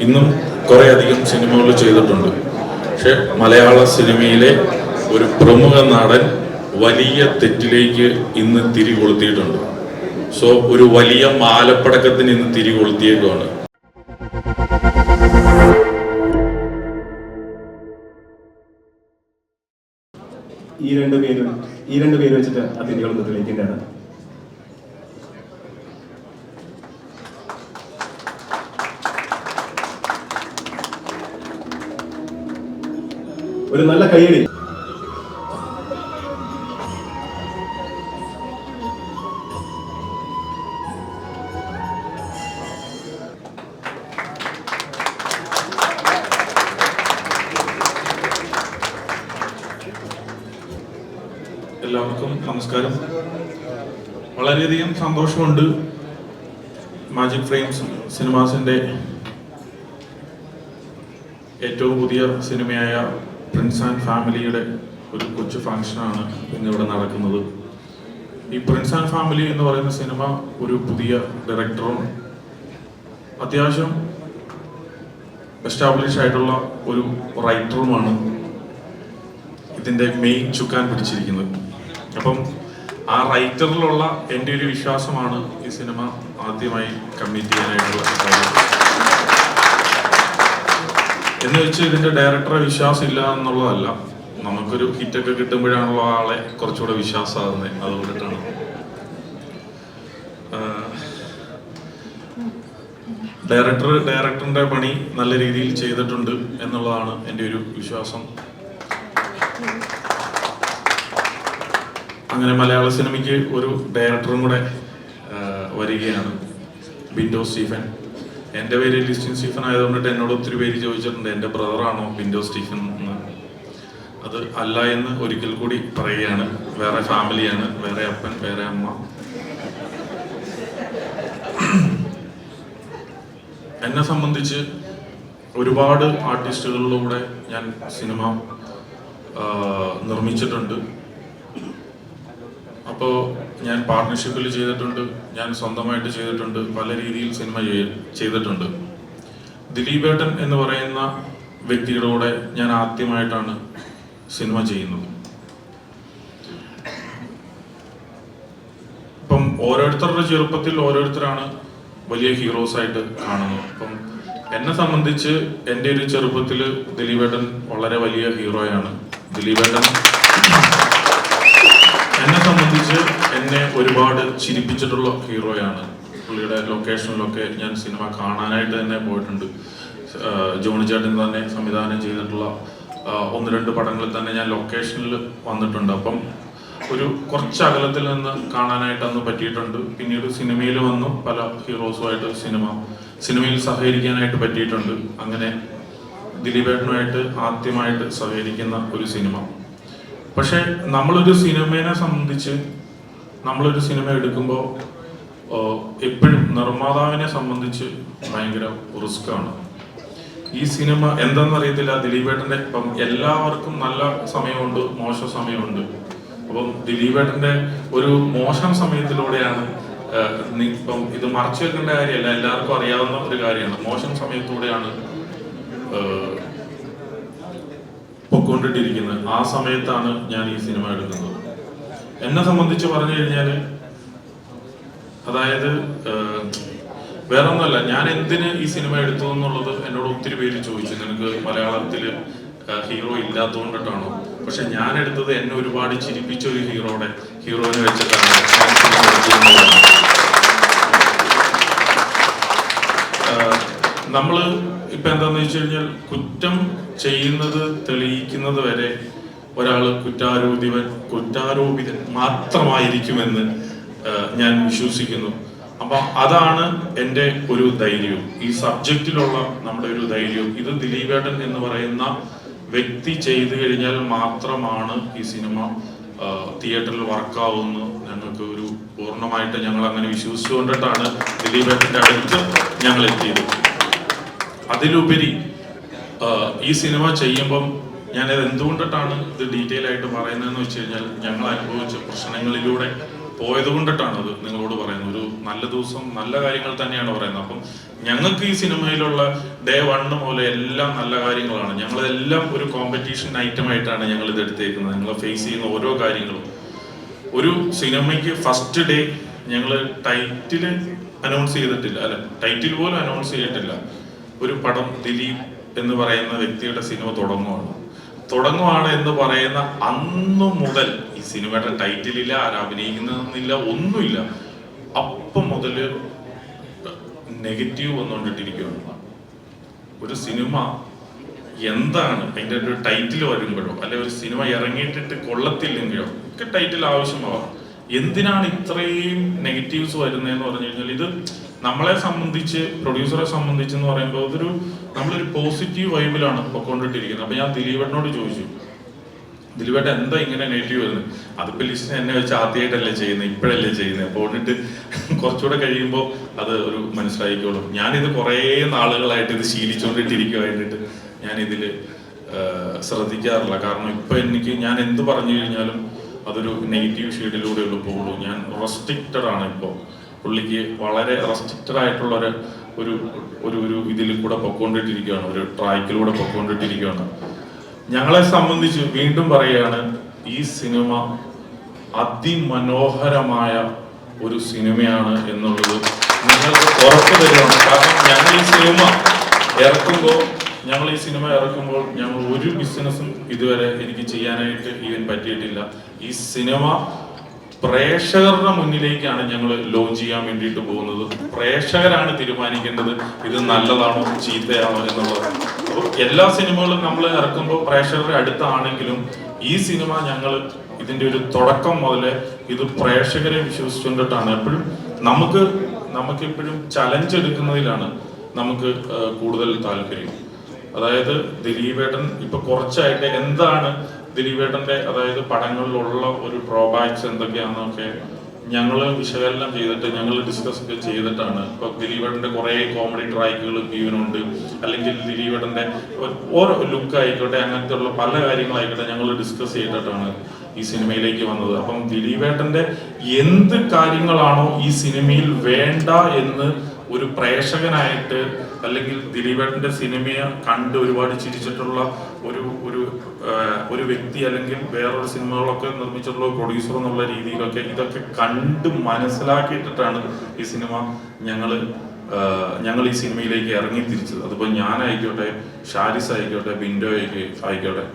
ഇന്നും കുറേ അധികം സിനിമകൾ ചെയ്തിട്ടുണ്ട്. പക്ഷെ മലയാള സിനിമയിലെ ഒരു പ്രമുഖ നടൻ വലിയ തെറ്റിലേക്ക് ഇന്ന് തിരികൊളുത്തിയിട്ടുണ്ട്. സോ ഒരു വലിയ മാലപ്പടക്കത്തിന് ഇന്ന് തിരികൊളുത്തിയേക്കുവാണ്. ഈ രണ്ട് പേര് വെച്ചിട്ട് അതിഥികളൊന്ന് തെളിയിക്കേണ്ടതാണ്. ഒരു നല്ല കൈയടി. എല്ലാവർക്കും നമസ്കാരം. വളരെയധികം സന്തോഷമുണ്ട്. മാജിക് ഫ്രെയിംസ് സിനിമാസിൻ്റെ ഏറ്റവും പുതിയ സിനിമയായ പ്രിൻസ് ആൻഡ് ഫാമിലിയുടെ ഒരു കൊച്ചു ഫംഗ്ഷനാണ് ഇന്നിവിടെ നടക്കുന്നത്. ഈ പ്രിൻസ് ആൻഡ് ഫാമിലി എന്ന് പറയുന്ന സിനിമ ഒരു പുതിയ ഡയറക്ടറും അത്യാവശ്യം എസ്റ്റാബ്ലിഷ് ആയിട്ടുള്ള ഒരു റൈറ്ററുമാണ് ഇതിൻ്റെ മെയിൻ ചുക്കാൻ പിടിച്ചിരിക്കുന്നത്. അപ്പം ആ റൈറ്ററിലുള്ള എൻ്റെ ഒരു വിശ്വാസമാണ് ഈ സിനിമ ആദ്യമായി കമ്മിറ്റ് ചെയ്യാനായിട്ടുള്ള കാര്യം. എന്ന് വെച്ച് ഇതിൻ്റെ ഡയറക്ടറെ വിശ്വാസമില്ല എന്നുള്ളതല്ല, നമുക്കൊരു ഹിറ്റൊക്കെ കിട്ടുമ്പോഴാണുള്ള ആളെ കുറച്ചുകൂടെ വിശ്വാസമാകുന്നത്. അതുകൊണ്ടിട്ടാണ് ഡയറക്ടറിൻ്റെ പണി നല്ല രീതിയിൽ ചെയ്തിട്ടുണ്ട് എന്നുള്ളതാണ് എൻ്റെ ഒരു വിശ്വാസം. അങ്ങനെ മലയാള സിനിമയ്ക്ക് ഒരു ഡയറക്ടറും കൂടെ വരികയാണ്, ബിൻഡോ സ്റ്റീഫൻ. എൻ്റെ പേര് ലിസ്റ്റിൻ സ്റ്റീഫൻ ആയതുകൊണ്ടിട്ട് എന്നോട് ഒത്തിരി പേര് ചോദിച്ചിട്ടുണ്ട് എൻ്റെ ബ്രദറാണോ ബിൻഡോ സ്റ്റീഫൻ എന്ന്. അത് അല്ല എന്ന് ഒരിക്കൽ കൂടി പറയുകയാണ്. വേറെ ഫാമിലിയാണ്, വേറെ അപ്പൻ, വേറെ അമ്മ. എന്നെ സംബന്ധിച്ച് ഒരുപാട് ആർട്ടിസ്റ്റുകളിലൂടെ ഞാൻ സിനിമ നിർമ്മിച്ചിട്ടുണ്ട്. അപ്പോൾ ഞാൻ പാർട്ട്ണർഷിപ്പിൽ ചെയ്തിട്ടുണ്ട്, ഞാൻ സ്വന്തമായിട്ട് ചെയ്തിട്ടുണ്ട്, പല രീതിയിൽ സിനിമ ചെയ്തിട്ടുണ്ട്. ദിലീപേട്ടൻ എന്ന് പറയുന്ന വ്യക്തിയുടെ കൂടെ ഞാൻ ആദ്യമായിട്ടാണ് സിനിമ ചെയ്യുന്നത്. അപ്പം ഓരോരുത്തരുടെ ചെറുപ്പത്തിൽ ഓരോരുത്തരാണ് വലിയ ഹീറോസായിട്ട് കാണുന്നത്. അപ്പം എന്നെ സംബന്ധിച്ച് എൻ്റെ ഒരു ചെറുപ്പത്തിൽ ദിലീപേട്ടൻ വളരെ വലിയ ഹീറോയാണ്. ദിലീപേട്ടൻ എന്നെ സംബന്ധിച്ച് എന്നെ ഒരുപാട് ചിരിപ്പിച്ചിട്ടുള്ള ഹീറോയാണ്. പുള്ളിയുടെ ലൊക്കേഷനിലൊക്കെ ഞാൻ സിനിമ കാണാനായിട്ട് തന്നെ പോയിട്ടുണ്ട്. ജോണി ചേട്ടൻ തന്നെ സംവിധാനം ചെയ്തിട്ടുള്ള 1-2 പടങ്ങളിൽ തന്നെ ഞാൻ ലൊക്കേഷനിൽ വന്നിട്ടുണ്ട്. അപ്പം ഒരു കുറച്ച് അകലത്തിൽ നിന്ന് കാണാനായിട്ട് അന്ന് പറ്റിയിട്ടുണ്ട്. പിന്നീട് സിനിമയിൽ വന്നു പല ഹീറോസുമായിട്ട് സിനിമയിൽ സഹകരിക്കാനായിട്ട് പറ്റിയിട്ടുണ്ട്. അങ്ങനെ ദിലീപേട്ടനുമായിട്ട് ആദ്യമായിട്ട് സഹകരിക്കുന്ന ഒരു സിനിമ. പക്ഷെ നമ്മളൊരു സിനിമയെ സംബന്ധിച്ച് നമ്മളൊരു സിനിമ എടുക്കുമ്പോൾ എപ്പോഴും നിർമ്മാതാവിനെ സംബന്ധിച്ച് ഭയങ്കര റിസ്ക്കാണ്. ഈ സിനിമ എന്താണെന്നറിയത്തില്ല, ദിലീപേട്ടൻ്റെ ഇപ്പം എല്ലാവർക്കും നല്ല സമയമുണ്ട്, മോശം സമയമുണ്ട്. അപ്പം ദിലീപേട്ടൻ്റെ ഒരു മോശം സമയത്തിലൂടെയാണ് ഇപ്പം ഇത് മറച്ചു വെക്കേണ്ട കാര്യമല്ല, എല്ലാവർക്കും അറിയാവുന്ന ഒരു കാര്യമാണ്. മോശം സമയത്തൂടെയാണ് പൊക്കൊണ്ടിട്ടിരിക്കുന്നത്. ആ സമയത്താണ് ഞാൻ ഈ സിനിമ എടുക്കുന്നത്. എന്നെ സംബന്ധിച്ച് പറഞ്ഞു കഴിഞ്ഞാൽ, അതായത് വേറെ ഒന്നുമല്ല, ഞാൻ എന്തിന് ഈ സിനിമ എടുത്തു എന്നുള്ളത് എന്നോട് ഒത്തിരി പേര് ചോദിച്ചു. നിനക്ക് മലയാളത്തിൽ ഹീറോ ഇല്ലാത്തതുകൊണ്ടിട്ടാണോ? പക്ഷെ ഞാൻ എടുത്തത് എന്നെ ഒരുപാട് ചിരിപ്പിച്ച ഒരു ഹീറോയിനെ വെച്ചിട്ടാണ്. നമ്മള് ഇപ്പൊ എന്താന്ന് വെച്ച് കഴിഞ്ഞാൽ, കുറ്റം ചെയ്യുന്നത് തെളിയിക്കുന്നത് വരെ ഒരാള് കുറ്റാരോപിതൻ മാത്രമായിരിക്കുമെന്ന് ഞാൻ വിശ്വസിക്കുന്നു. അപ്പൊ അതാണ് എൻ്റെ ഒരു ധൈര്യവും, ഈ സബ്ജക്റ്റിലുള്ള നമ്മുടെ ഒരു ധൈര്യവും. ഇത് ദിലീപേട്ടൻ എന്ന് പറയുന്ന വ്യക്തി ചെയ്തു കഴിഞ്ഞാൽ മാത്രമാണ് ഈ സിനിമ തിയേറ്ററിൽ വർക്കാവുന്നു. ഞങ്ങൾക്ക് ഒരു പൂർണ്ണമായിട്ട് ഞങ്ങൾ അങ്ങനെ വിശ്വസിച്ചുകൊണ്ടിട്ടാണ് ദിലീപേട്ടൻ്റെ അടുത്ത് ഞങ്ങൾ എത്തിയത്. അതിലുപരി ഈ സിനിമ ചെയ്യുമ്പം ഞാനത് എന്തുകൊണ്ടിട്ടാണ് ഇത് ഡീറ്റെയിൽ ആയിട്ട് പറയുന്നതെന്ന് വെച്ച് കഴിഞ്ഞാൽ, ഞങ്ങൾ അനുഭവിച്ച പ്രശ്നങ്ങളിലൂടെ പോയത് കൊണ്ടിട്ടാണ് അത് നിങ്ങളോട് പറയുന്നത്. ഒരു നല്ല ദിവസം നല്ല കാര്യങ്ങൾ തന്നെയാണ് പറയുന്നത്. അപ്പം ഞങ്ങൾക്ക് ഈ സിനിമയിലുള്ള ഡേ 1 മുതൽ എല്ലാം നല്ല കാര്യങ്ങളാണ്. ഞങ്ങളെല്ലാം ഒരു കോമ്പറ്റീഷൻ ഐറ്റം ആയിട്ടാണ് ഞങ്ങൾ ഇത് എടുത്തേക്കുന്നത്. ഞങ്ങൾ ഫേസ് ചെയ്യുന്ന ഓരോ കാര്യങ്ങളും. ഒരു സിനിമയ്ക്ക് ഫസ്റ്റ് ഡേ ഞങ്ങൾ ടൈറ്റിൽ അനൗൺസ് ചെയ്തിട്ടില്ല, അല്ല ടൈറ്റിൽ പോലും അനൗൺസ് ചെയ്തിട്ടില്ല. ഒരു പടം ദിലീപ് എന്ന് പറയുന്ന വ്യക്തിയുടെ സിനിമ തുടങ്ങുവാണ് എന്ന് പറയുന്ന അന്നു മുതൽ ഈ സിനിമയുടെ ടൈറ്റിലില്ല, ആരും അഭിനയിക്കുന്നില്ല, ഒന്നുമില്ല. അപ്പം മുതൽ നെഗറ്റീവ് വന്നുകൊണ്ടിട്ടിരിക്കുകയാണ്. ഒരു സിനിമ എന്താണ് അതിൻ്റെ ഒരു ടൈറ്റിൽ വരുമ്പോഴോ അല്ലെ ഒരു സിനിമ ഇറങ്ങിയിട്ടിട്ട് കൊള്ളത്തില്ലെങ്കിലോ ഒക്കെ ടൈറ്റിൽ ആവശ്യമാവാം. എന്തിനാണ് ഇത്രയും നെഗറ്റീവ്സ് വരുന്നതെന്ന് പറഞ്ഞു കഴിഞ്ഞാൽ ഇത് നമ്മളെ സംബന്ധിച്ച്, പ്രൊഡ്യൂസറെ സംബന്ധിച്ച് എന്ന് പറയുമ്പോൾ അതൊരു നമ്മളൊരു പോസിറ്റീവ് വൈബിലാണ് പൊക്കോണ്ടിട്ടിരിക്കുന്നത്. അപ്പൊ ഞാൻ ദിലീപേട്ടനോട് ചോദിച്ചു, ദിലീപേട്ടൻ എന്താ ഇങ്ങനെ നെഗറ്റീവ് വരുന്നത്? അതിപ്പോ ലിസ്റ്റ് എന്നെ വെച്ച് ആദ്യമായിട്ടല്ലേ ചെയ്യുന്നത്, ഇപ്പോഴല്ലേ ചെയ്യുന്നത്. അപ്പോൾ എന്നിട്ട് കുറച്ചുകൂടെ കഴിയുമ്പോൾ അത് ഒരു മനസ്സിലായിക്കോളും. ഞാനിത് കുറേ നാളുകളായിട്ട് ഇത് ശീലിച്ചുകൊണ്ടിട്ടിരിക്കുവായിട്ട് ഞാനിതിൽ ശ്രദ്ധിക്കാറില്ല. കാരണം ഇപ്പൊ ഞാൻ എന്ത് പറഞ്ഞു കഴിഞ്ഞാലും അതൊരു നെഗറ്റീവ് ഷെയ്ഡിലൂടെയുള്ളൂ പോകുള്ളൂ. ഞാൻ റെസ്ട്രിക്റ്റഡ് ആണ് ഇപ്പോൾ. പുള്ളിക്ക് വളരെ റെസ്ട്രിക്റ്റഡ് ആയിട്ടുള്ള ഒരു ഒരു ഒരു ഇതിൽ കൂടെ പൊക്കോണ്ടിട്ടിരിക്കുകയാണ്, ഒരു ട്രാക്കിലൂടെ പൊക്കോണ്ടിട്ടിരിക്കുകയാണ്. ഞങ്ങളെ സംബന്ധിച്ച് വീണ്ടും പറയുകയാണ്, ഈ സിനിമ അതിമനോഹരമായ ഒരു സിനിമയാണ് എന്നുള്ളത് നിങ്ങൾക്ക് ഉറപ്പ് തരുവാണ്. കാരണം ഞങ്ങൾ ഈ സിനിമ ഇറക്കുമ്പോൾ ഞങ്ങൾ ഒരു ബിസിനസ്സും ഇതുവരെ എനിക്ക് ചെയ്യാനായിട്ട് ഈവൻ പറ്റിയിട്ടില്ല. ഈ സിനിമ പ്രേക്ഷകരുടെ മുന്നിലേക്കാണ് ഞങ്ങൾ ലോഞ്ച് ചെയ്യാൻ വേണ്ടിയിട്ട് പോകുന്നത്. പ്രേക്ഷകരാണ് തീരുമാനിക്കേണ്ടത് ഇത് നല്ലതാണോ ചീത്തയാണോ എന്നുള്ളത്. അപ്പോൾ എല്ലാ സിനിമകളും നമ്മൾ ഇറക്കുമ്പോൾ പ്രേക്ഷകരുടെ അടുത്താണെങ്കിലും ഈ സിനിമ ഞങ്ങൾ ഇതിന്റെ ഒരു തുടക്കം മുതലേ ഇത് പ്രേക്ഷകരെ വിശ്വസിച്ചുകൊണ്ടിട്ടാണ്. എപ്പോഴും നമുക്കെപ്പോഴും ചലഞ്ച് എടുക്കുന്നതിലാണ് നമുക്ക് കൂടുതൽ താല്പര്യം. അതായത് ദിലീപേട്ടൻ ഇപ്പൊ കുറച്ചായിട്ട് എന്താണ് ദിലീപേട്ടന്റെ അതായത് പടങ്ങളിലുള്ള ഒരു ഡ്രോബാക്സ് എന്തൊക്കെയാണെന്നൊക്കെ ഞങ്ങൾ വിശകലനം ചെയ്തിട്ട് ഞങ്ങൾ ഡിസ്കസ് ഒക്കെ ചെയ്തിട്ടാണ്. ഇപ്പൊ ദിലീപേട്ടന്റെ കുറെ കോമഡി ട്രാക്കുകൾ ജീവനുണ്ട്, അല്ലെങ്കിൽ ദിലീപേട്ടന്റെ ഓരോ ലുക്ക് ആയിക്കോട്ടെ, അങ്ങനത്തെ ഉള്ള പല കാര്യങ്ങളായിക്കോട്ടെ ഞങ്ങൾ ഡിസ്കസ് ചെയ്തിട്ടാണ് ഈ സിനിമയിലേക്ക് വന്നത്. അപ്പം ദിലീപേട്ടന്റെ എന്ത് കാര്യങ്ങളാണോ ഈ സിനിമയിൽ വേണ്ട എന്ന് ഒരു പ്രേക്ഷകനായിട്ട്, അല്ലെങ്കിൽ ദിലീപേട്ടന്റെ സിനിമയെ കണ്ട് ഒരുപാട് ചിരിച്ചിട്ടുള്ള ഒരു വ്യക്തി, അല്ലെങ്കിൽ വേറൊരു സിനിമകളൊക്കെ നിർമ്മിച്ചിട്ടുള്ള പ്രൊഡ്യൂസർ എന്നുള്ള രീതിയിലൊക്കെ ഇതൊക്കെ കണ്ട് മനസ്സിലാക്കിയിട്ടാണ് ഈ സിനിമ ഞങ്ങൾ ഈ സിനിമയിലേക്ക് ഇറങ്ങി തിരിച്ചത്. അതിപ്പോ ഞാനായിക്കോട്ടെ, ഷാരിസ് ആയിക്കോട്ടെ, ബിൻഡോ ആയിക്കോട്ടെ.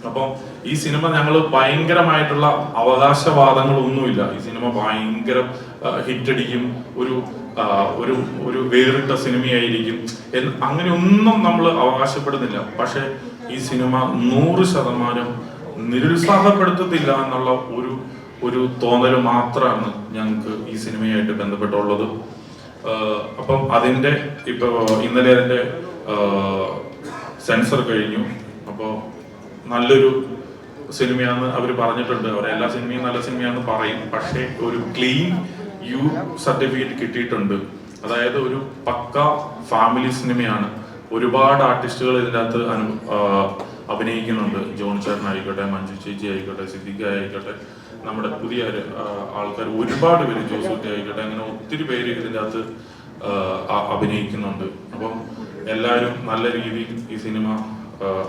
അപ്പം ഈ സിനിമ ഞങ്ങൾ ഭയങ്കരമായിട്ടുള്ള അവകാശവാദങ്ങളൊന്നുമില്ല. ഈ സിനിമ ഭയങ്കര ഹിറ്റടിക്കും, ഒരു വേറിട്ട സിനിമയായിരിക്കും, അങ്ങനെയൊന്നും നമ്മൾ അവകാശപ്പെടുന്നില്ല. പക്ഷെ ഈ സിനിമ 100% നിരുത്സാഹപ്പെടുത്തത്തില്ല എന്നുള്ള ഒരു തോന്നൽ മാത്രമാണ് ഞങ്ങൾക്ക് ഈ സിനിമയായിട്ട് ബന്ധപ്പെട്ടുള്ളത്. അപ്പം അതിന്റെ ഇപ്പൊ ഇന്നലെ അതിന്റെ സെൻസർ കഴിഞ്ഞു. അപ്പോൾ നല്ലൊരു സിനിമയാണെന്ന് അവർ പറഞ്ഞിട്ടുണ്ട്. അവരെല്ലാ സിനിമയും നല്ല സിനിമയാണെന്ന് പറയും, പക്ഷേ ഒരു ക്ലീൻ യു സർട്ടിഫിക്കറ്റ് കിട്ടിയിട്ടുണ്ട്. അതായത് ഒരു പക്ക ഫാമിലി സിനിമയാണ്. ഒരുപാട് ആർട്ടിസ്റ്റുകൾ ഇതിൻ്റെ അകത്ത് അഭിനയിക്കുന്നുണ്ട്. ജോൺ ചേട്ടൻ ആയിക്കോട്ടെ, മഞ്ജു ചേച്ചി ആയിക്കോട്ടെ, സിദ്ദിഖ ആയിക്കോട്ടെ, നമ്മുടെ പുതിയ ആൾക്കാർ ഒരുപാട് പേര്, ജോസൂട്ടി ആയിക്കോട്ടെ, അങ്ങനെ ഒത്തിരി പേര് ഇതിൻ്റെ അകത്ത് അഭിനയിക്കുന്നുണ്ട്. അപ്പം എല്ലാവരും നല്ല രീതിയിൽ ഈ സിനിമ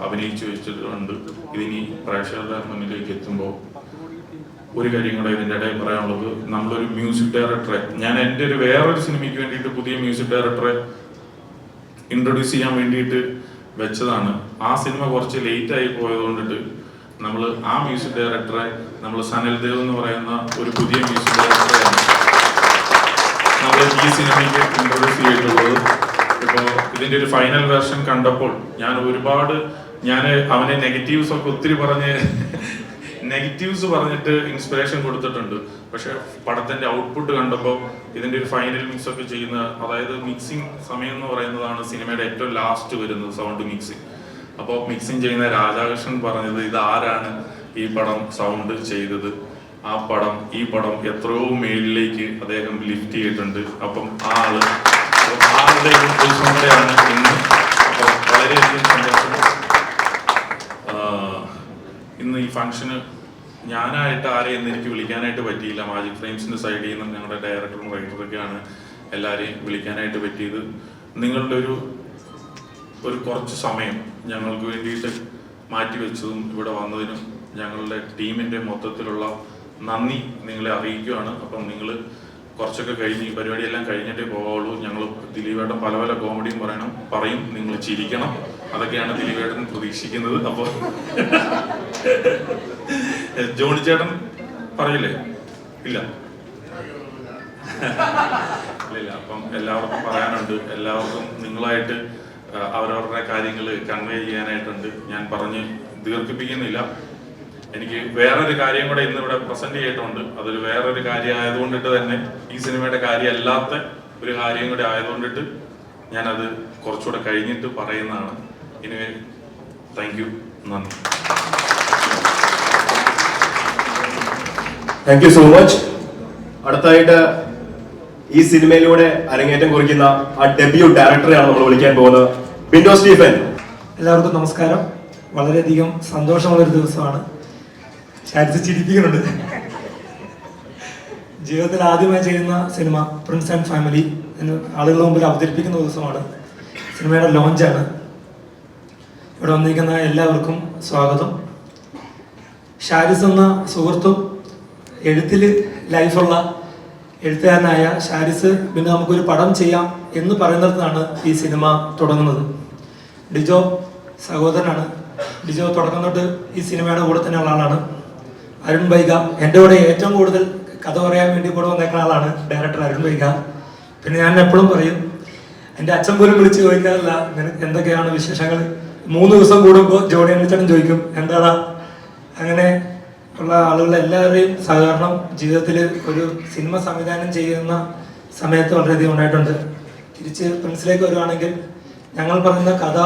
അഭിനയിച്ചു വെച്ചിട്ടുണ്ട്. ഇതിനി പ്രേക്ഷകരുടെ മുന്നിലേക്ക് എത്തുമ്പോൾ ഒരു കാര്യം കൂടെ ഇതിൻ്റെ ഇടയിൽ പറയാനുള്ളത്, നമ്മളൊരു മ്യൂസിക് ഡയറക്ടറെ, ഞാൻ എൻ്റെ വേറൊരു സിനിമയ്ക്ക് വേണ്ടിയിട്ട് പുതിയ മ്യൂസിക് ഡയറക്ടറെ ഇൻട്രൊഡ്യൂസ് ചെയ്യാൻ വേണ്ടിയിട്ട് വെച്ചതാണ്. ആ സിനിമ കുറച്ച് ലേറ്റ് ആയി പോയതുകൊണ്ടിട്ട് നമ്മൾ ആ മ്യൂസിക് ഡയറക്ടറെ നമ്മൾ സനൽ ദേവ് എന്ന് പറയുന്ന ഒരു പുതിയ മ്യൂസിക് ഡയറക്ടറെയാണ് നമ്മൾ ഈ സിനിമയ്ക്ക് ഇൻട്രൊഡ്യൂസ് ചെയ്തിട്ടുള്ളത്. ഇപ്പോൾ ഇതിൻ്റെ ഒരു ഫൈനൽ വേർഷൻ കണ്ടപ്പോൾ ഞാൻ അവനെ നെഗറ്റീവ്സ് ഒക്കെ ഒത്തിരി പറഞ്ഞിട്ട് ഇൻസ്പിറേഷൻ കൊടുത്തിട്ടുണ്ട്. പക്ഷെ പടത്തിന്റെ ഔട്ട്പുട്ട് കണ്ടപ്പോൾ ഇതിന്റെ ഒരു ഫൈനൽ മിക്സ് ഒക്കെ ചെയ്യുന്ന, അതായത് മിക്സിംഗ് സമയം എന്ന് പറയുന്നതാണ് സിനിമയുടെ ഏറ്റവും ലാസ്റ്റ് വരുന്നത്, സൗണ്ട് മിക്സിംഗ്. അപ്പോൾ മിക്സിംഗ് ചെയ്യുന്ന രാധാകൃഷ്ണൻ പറഞ്ഞത്, ഇതാരാണ് ഈ പടം സൗണ്ട് ചെയ്തത്, ഈ പടം എത്രയോ മേലിലേക്ക് അദ്ദേഹം ലിഫ്റ്റ് ചെയ്തിട്ടുണ്ട്. അപ്പം ആളുടെ ഉത്സവങ്ങളെയാണ് ഇന്ന്. അപ്പോൾ വളരെയധികം സന്തോഷം. ഇന്ന് ഈ ഫംഗ്ഷന് ഞാനായിട്ട് ആരെയും എനിക്ക് വിളിക്കാനായിട്ട് പറ്റിയില്ല. മാജിക് ഫ്രെയിംസിൻ്റെ സൈഡിൽ നിന്നും ഞങ്ങളുടെ ഡയറക്ടറും റൈറ്ററൊക്കെയാണ് എല്ലാവരെയും വിളിക്കാനായിട്ട് പറ്റിയത്. നിങ്ങളുടെ ഒരു കുറച്ച് സമയം ഞങ്ങൾക്ക് വേണ്ടിയിട്ട് മാറ്റിവെച്ചതും ഇവിടെ വന്നതിനും ഞങ്ങളുടെ ടീമിൻ്റെ മൊത്തത്തിലുള്ള നന്ദി നിങ്ങളെ അറിയിക്കുകയാണ്. അപ്പം നിങ്ങൾ കുറച്ചൊക്കെ കഴിഞ്ഞ് ഈ പരിപാടിയെല്ലാം കഴിഞ്ഞിട്ടേ പോവുള്ളൂ. ഞങ്ങൾ ദിലീപേട്ടൻ പല പല കോമഡിയും പറയും, നിങ്ങൾ ചിരിക്കണം. അതൊക്കെയാണ് ദിലീപേട്ടൻ പ്രതീക്ഷിക്കുന്നത്. അപ്പോൾ ജോണി ചേട്ടൻ പറയില്ലേ? ഇല്ല. അപ്പം എല്ലാവർക്കും പറയാനുണ്ട്. എല്ലാവർക്കും നിങ്ങളായിട്ട് അവരവരുടെ കാര്യങ്ങൾ കൺവേ ചെയ്യാനായിട്ടുണ്ട്. ഞാൻ പറഞ്ഞ് ദീർഘിപ്പിക്കുന്നില്ല. എനിക്ക് വേറൊരു കാര്യം കൂടെ ഇന്ന് ഇവിടെ പ്രസന്റ് ചെയ്തിട്ടുണ്ട്. അതൊരു വേറൊരു കാര്യം ആയതുകൊണ്ടിട്ട് തന്നെ, ഈ സിനിമയുടെ കാര്യമല്ലാത്ത ഒരു കാര്യം കൂടെ ആയതുകൊണ്ടിട്ട് ഞാനത് കുറച്ചുകൂടെ കഴിഞ്ഞിട്ട് പറയുന്നതാണ്. ഇനി താങ്ക് യു, നന്ദി. Thank you so much. അടുത്തായിട്ട് ഈ സിനിമയിലൂടെ അരങ്ങേറ്റം കുറിക്കുന്ന ആ ഡെബ്യൂ ഡയറക്ടറെയാണ് നമ്മൾ വിളിക്കാൻ പോകുന്നത്, ബിൻഡോ സ്റ്റീഫൻ. എല്ലാവർക്കും നമസ്കാരം. വളരെയധികം സന്തോഷമുള്ളൊരു ദിവസമാണ്. ചാരിച്ച് ചിരിപ്പിക്കുന്നുണ്ട്. ജീവിതത്തിൽ ആദ്യമായി ചെയ്യുന്ന സിനിമ പ്രിൻസ് ആൻഡ് ഫാമിലി ആളുകളുടെ മുമ്പിൽ അവതരിപ്പിക്കുന്ന ദിവസമാണ്. സിനിമയുടെ ലോഞ്ചാണ്. ഇവിടെ വന്നിരിക്കുന്ന എല്ലാവർക്കും സ്വാഗതം. ഷാരിസ് എന്ന സുഹൃത്തും എഴുത്തിൽ ലൈഫുള്ള എഴുത്തുകാരനായ ഷാരിസ് പിന്നെ നമുക്കൊരു പടം ചെയ്യാം എന്ന് പറയുന്നിടത്താണ് ഈ സിനിമ തുടങ്ങുന്നത്. ഡിജോ സഹോദരനാണ്. ഡിജോ തുടക്കം തൊട്ട് ഈ സിനിമയുടെ കൂടെ തന്നെയുള്ള ആളാണ്. അരുൺ ബൈഗ എൻ്റെ കൂടെ ഏറ്റവും കൂടുതൽ കഥ പറയാൻ വേണ്ടി കൂടെ വന്നേക്കുന്ന ആളാണ് ഡയറക്ടർ അരുൺ ബൈഗ. പിന്നെ ഞാൻ എപ്പോഴും പറയും, എൻ്റെ അച്ഛൻ പോലും വിളിച്ച് ചോദിക്കാറില്ല നിനക്ക് എന്തൊക്കെയാണ് വിശേഷങ്ങൾ. 3 ദിവസം കൂടുമ്പോൾ ജോണി അനിച്ചേട്ടൻ ചോദിക്കും എന്താടാ. അങ്ങനെ ഉള്ള ആളുകളുടെ എല്ലാവരുടെയും സഹകരണം ജീവിതത്തിൽ ഒരു സിനിമ സംവിധാനം ചെയ്യുന്ന സമയത്ത് വളരെയധികം ഉണ്ടായിട്ടുണ്ട്. തിരിച്ച് പ്രിൻസിലേക്ക് വരുവാണെങ്കിൽ, ഞങ്ങൾ പറയുന്ന കഥ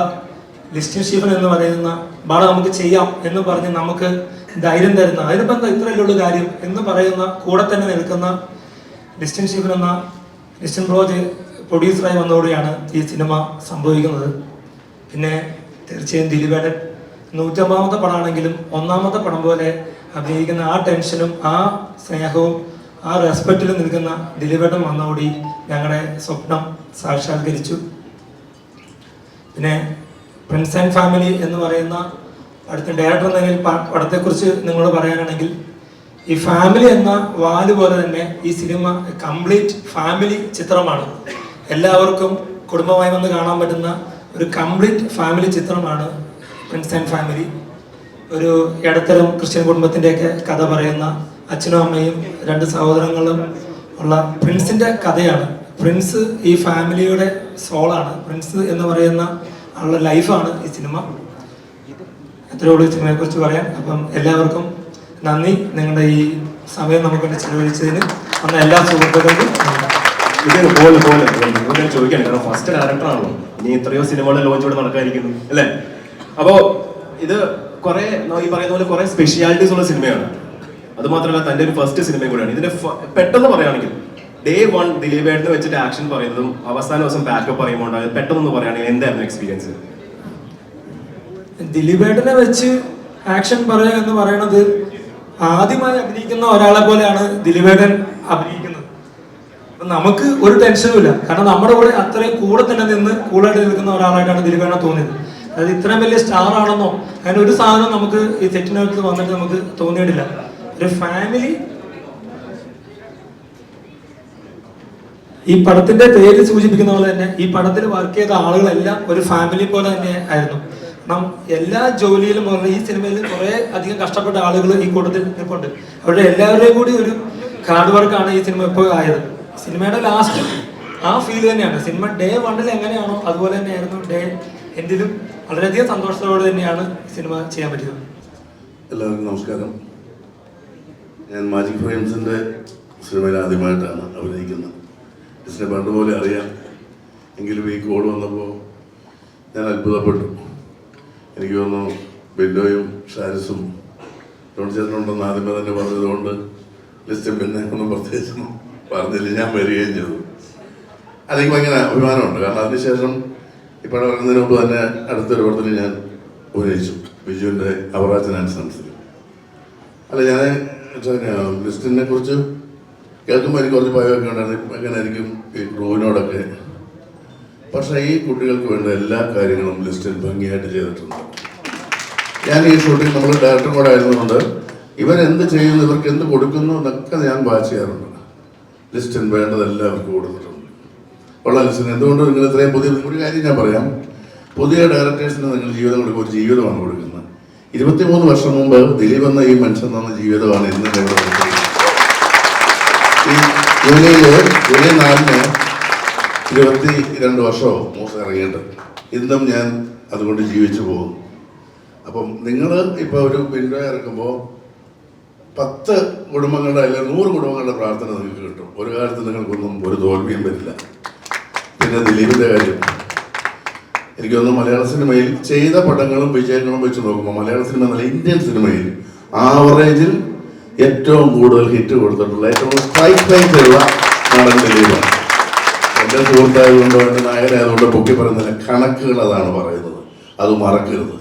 ലിസ്റ്റിൻ സ്റ്റീഫൻ എന്ന് പറയുന്ന ബാള നമുക്ക് ചെയ്യാം എന്ന് പറഞ്ഞ് നമുക്ക് ധൈര്യം തരുന്ന, അതിനിപ്പോൾ എന്താ ഇത്രയല്ലേ ഉള്ളൂ കാര്യം എന്ന് പറയുന്ന കൂടെ തന്നെ നിൽക്കുന്ന ലിസ്റ്റിൻ സ്റ്റീഫൻ എന്ന ലിസ്റ്റിൻ ബ്രോജ് പ്രൊഡ്യൂസറായി വന്നതോടെയാണ് ഈ സിനിമ സംഭവിക്കുന്നത്. പിന്നെ തീർച്ചയായും ദിലീപേട്ടൻ 150ാമത്തെ പടമാണെങ്കിലും 1ാമത്തെ പടം പോലെ അഭിനയിക്കുന്ന ആ ടെൻഷനും ആ സ്നേഹവും ആ റെസ്പെക്റ്റിലും നിൽക്കുന്ന ദിലീപേട്ടൻ വന്നതോടെ ഞങ്ങളുടെ സ്വപ്നം സാക്ഷാത്കരിച്ചു. പിന്നെ പ്രിൻസ് ആൻഡ് ഫാമിലി എന്ന് പറയുന്ന അടുത്ത ഡയറക്ടർ എന്ന നിലയിൽ പടത്തെക്കുറിച്ച് നിങ്ങളോട് പറയാനാണെങ്കിൽ, ഈ ഫാമിലി എന്ന വാല് പോലെ തന്നെ ഈ സിനിമ കംപ്ലീറ്റ് ഫാമിലി ചിത്രമാണ്. എല്ലാവർക്കും കുടുംബമായി വന്ന് കാണാൻ പറ്റുന്ന ഒരു കംപ്ലീറ്റ് ഫാമിലി ചിത്രമാണ് പ്രിൻസ് ആൻഡ് ഫാമിലി. ഒരു ഇടത്തരം ക്രിസ്ത്യൻ കുടുംബത്തിൻ്റെയൊക്കെ കഥ പറയുന്ന അച്ഛനും അമ്മയും 2 സഹോദരങ്ങളും ഉള്ള പ്രിൻസിൻ്റെ കഥയാണ്. പ്രിൻസ് ഈ ഫാമിലിയുടെ സോളാണ്. പ്രിൻസ് എന്ന് പറയുന്ന ആളുടെ ലൈഫാണ് ഈ സിനിമ. എത്രയേ ഉള്ളൂ ഈ സിനിമയെക്കുറിച്ച് പറയാൻ. അപ്പം എല്ലാവർക്കും നന്ദി. നിങ്ങളുടെ ഈ സമയം നമുക്ക് വേണ്ടി ചെലവഴിച്ചതിന് അന്ന് എല്ലാ സുഹൃത്തുക്കൾക്കും ചോദിക്കാൻ, കാരണം ഫസ്റ്റ് ഡയറക്ടറാണല്ലോ, ഇനി എത്രയോ സിനിമകളുടെ ലോഞ്ച് ഇവിടെ നടക്കാതിരിക്കുന്നു അല്ലേ? അപ്പോ ഇത് കുറെ ഈ പറയുന്ന പോലെ കുറെ സ്പെഷ്യാലിറ്റീസ് ഉള്ള സിനിമയാണ്. അത് മാത്രമല്ല തന്റെ ഒരു ഫസ്റ്റ് സിനിമയും കൂടെയാണ്. ഇതിന്റെ പെട്ടെന്ന് പറയുകയാണെങ്കിൽ ഡേ 1 ദിലീപേട്ടനെ വെച്ചിട്ട് ആക്ഷൻ പറയുന്നതും അവസാന ദിവസം ബാക്കപ്പ് പറയുമ്പോൾ പെട്ടെന്ന് പറയുകയാണെങ്കിൽ എന്തായിരുന്നു എക്സ്പീരിയൻസ്? ദിലീപേട്ടനെ വെച്ച് ആക്ഷൻ പറയുക എന്ന് പറയുന്നത് ആദ്യമായി അഭിനയിക്കുന്ന ഒരാളെ പോലെയാണ് ദിലീപേട്ടൻ അഭിനയിക്കുന്നത്. നമുക്ക് ഒരു ടെൻഷനും ഇല്ല. കാരണം നമ്മുടെ കൂടെ അത്രയും കൂടെ തന്നെ നിന്ന് കൂളായിട്ട് നിൽക്കുന്ന ഒരാളായിട്ടാണ് ദിലീപേട്ടനെ തോന്നിയത്. അതായത് ഇത്രയും വലിയ സ്റ്റാർ ആണെന്നോ അങ്ങനെ ഒരു സാധനം നമുക്ക് ഈ സെറ്റിനകത്ത് വന്നിട്ട് നമുക്ക് തോന്നിയിട്ടില്ല. ഒരു ഫാമിലി, ഈ പടത്തിന്റെ പേര് സൂചിപ്പിക്കുന്ന പോലെ തന്നെ ഈ പടത്തിൽ വർക്ക് ചെയ്ത ആളുകളെല്ലാം ഒരു ഫാമിലി പോലെ തന്നെ ആയിരുന്നു. കാരണം എല്ലാ ജോലിയിലും ഈ സിനിമയിൽ കുറെ അധികം കഷ്ടപ്പെട്ട ആളുകൾ ഈ കൂട്ടത്തിൽ നിൽപ്പുണ്ട്. അവരുടെ എല്ലാവരുടെയും കൂടി ഒരു ഹാർഡ് വർക്കാണ് ഈ സിനിമ ഇപ്പോൾ ആയത്. സിനിമയുടെ ലാസ്റ്റ് ആ ഫീൽ തന്നെയാണ്. സിനിമ ഡേ 1 എങ്ങനെയാണോ അതുപോലെ തന്നെയായിരുന്നു ഡേ എൻഡിലും. വളരെയധികം സന്തോഷത്തോടെ തന്നെയാണ് സിനിമ ചെയ്യാൻ പറ്റിയത്. എല്ലാവർക്കും നമസ്കാരം. ഞാൻ മാജിക് ഫ്രെയിംസിൻ്റെ സിനിമയിൽ ആദ്യമായിട്ടാണ് അഭിനയിക്കുന്നത്. ഇതിനെ പണ്ടുപോലെ അറിയാം, എങ്കിലും ഈ കോഡ് വന്നപ്പോൾ ഞാൻ അത്ഭുതപ്പെട്ടു. എനിക്ക് തോന്നുന്നു ബിൻഡോയും ഷാരിസും ചേട്ടനുണ്ടെന്ന് ആദ്യമേ തന്നെ പറഞ്ഞതുകൊണ്ട് ലിസ്റ്റും പിന്നെ ഒന്നും പ്രത്യേകിച്ചൊന്നും പറഞ്ഞില്ല, ഞാൻ വരികയും ചെയ്തു. അതെനിക്ക് ഭയങ്കര അഭിമാനമുണ്ട്. കാരണം അതിനുശേഷം ഇപ്പോൾ ഇറങ്ങുന്നതിന് മുമ്പ് തന്നെ അടുത്തൊരു പടത്തിൽ ഞാൻ അഭിനയിച്ചു, ബിജുവിൻ്റെ അവറാച്ചൻ ആൻഡ് സൺസിൽ. അല്ല, ഞാൻ ലിസ്റ്റിനെ കുറിച്ച് കേൾക്കുമ്പോൾ എനിക്ക് കുറച്ച് ഭയമൊക്കെ ഉണ്ടായിരുന്നു, എങ്ങനെയായിരിക്കും ഈ ക്രൂവിനോടൊക്കെ. പക്ഷേ ഈ കുട്ടികൾക്ക് വേണ്ട എല്ലാ കാര്യങ്ങളും ലിസ്റ്റിൽ ഭംഗിയായിട്ട് ചെയ്തിട്ടുണ്ട്. ഞാൻ ഈ ഷൂട്ടിംഗ് നമ്മൾ ഡയറക്ടറും കൂടെ ആയിരുന്നുകൊണ്ട് ഇവരെന്ത് ചെയ്യുന്നു, ഇവർക്ക് എന്ത് കൊടുക്കുന്നു എന്നൊക്കെ ഞാൻ വാച്ച് ചെയ്യാറുണ്ട്. ലിസ്റ്റിൽ വേണ്ടതെല്ലാം അവർക്ക് കൊടുത്തിട്ടുണ്ട്. ഉള്ള ലിസ്റ്റിന് എന്തുകൊണ്ട് നിങ്ങൾ ഇത്രയും പുതിയ ഒരു കാര്യം ഞാൻ പറയാം, പുതിയ ഡയറക്ടേഴ്സിന് നിങ്ങൾ ജീവിതം കൊടുക്കുക, ഒരു ജീവിതമാണ് കൊടുക്കുന്നത്. 23 വർഷം മുമ്പ് ദിലീപ് എന്ന ഈ മനുഷ്യൻ തന്ന ജീവിതമാണ് ഇന്ന് ഇവിടെ കൊടുക്കുന്നത്. ഈ ജൂലൈ 4-ന് 22 വർഷമോ മൂസ ഇറങ്ങിയിട്ട് ഇന്നും ഞാൻ അതുകൊണ്ട് ജീവിച്ചു പോകും. അപ്പം നിങ്ങൾ ഇപ്പോൾ ഒരു വിൻഡോ ഇറക്കുമ്പോൾ 10 കുടുംബങ്ങളുടെ അല്ലെങ്കിൽ 100 കുടുംബങ്ങളുടെ പ്രാർത്ഥന നിങ്ങൾക്ക് കിട്ടും. ഒരു കാലത്ത് നിങ്ങൾക്കൊന്നും ഒരു തോൽവിയും വരില്ല. പിന്നെ ദിലീപിൻ്റെ കാര്യം എനിക്ക് തോന്നുന്നു മലയാള സിനിമയിൽ ചെയ്ത പടങ്ങളും വിജയങ്ങളും വെച്ച് നോക്കുമ്പോൾ മലയാള സിനിമ എന്നല്ല ഇന്ത്യൻ സിനിമയിൽ ആവറേജിൽ ഏറ്റവും കൂടുതൽ ഹിറ്റ് കൊടുത്തിട്ടുള്ള ഏറ്റവും സ്ട്രൈക്ക് റേറ്റുള്ള നടൻ ദിലീപാണ്. എൻ്റെ സുഹൃത്തായതുകൊണ്ടോ എൻ്റെ നായകനായതുകൊണ്ടോ പൊക്കി പറയുന്നതിന് കണക്കുകൾ അതാണ് പറയുന്നത്. അത് മറക്കരുത്.